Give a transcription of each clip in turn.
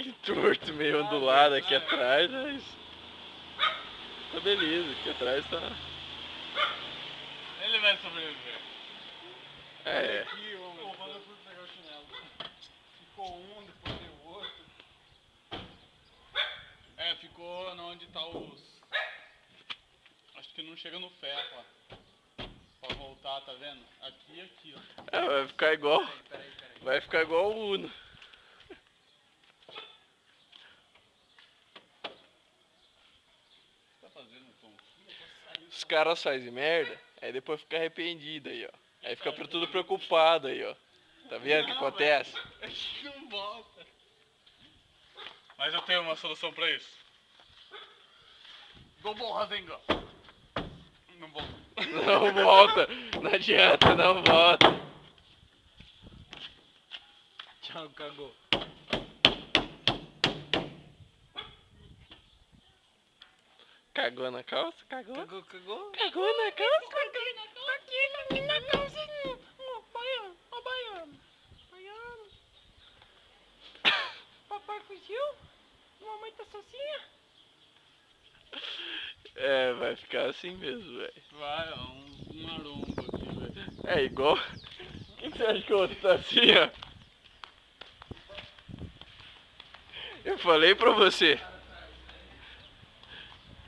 pouquinho torto, meio ondulado aqui atrás, mas tá beleza, aqui atrás tá. Ele vai sobreviver. É. Aqui, ô, quando eu fui pegar o chinelo, ficou um, depois deu outro. É, ficou onde tá os... Acho que não chega no ferro, ó. Pra voltar, tá vendo? Aqui e aqui, ó. É, vai ficar igual. Peraí. Vai ficar igual o Uno. O que tá fazendo, Tom? Os caras fazem merda, aí depois fica arrependido aí, ó. Aí fica tudo preocupado aí, ó. Tá vendo o que acontece? Não volta. Mas eu tenho uma solução pra isso. Double Rasengan. Não volta. Não volta, não adianta, não volta. Tchau, cagou. Cagou na calça? Cagou? Cagou? Cagou na calça? Tá aqui na calcinha. Ó, baiano. Baiano. Papai fugiu? Mamãe tá sozinha? É, vai ficar assim mesmo, velho. Vai, ó, um marombo aqui, velho. É igual. O que você acha que o outro tá assim, ó? Eu falei pra você.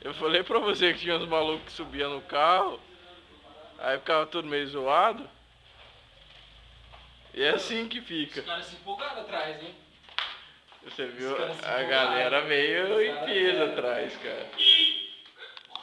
Eu falei pra você que tinha uns malucos que subiam no carro, aí ficava tudo meio zoado. E é assim que fica. Os caras se empolgaram atrás, hein? Você viu? Os caras se A empolgaram. galera veio em Os caras peso vieram. atrás, cara.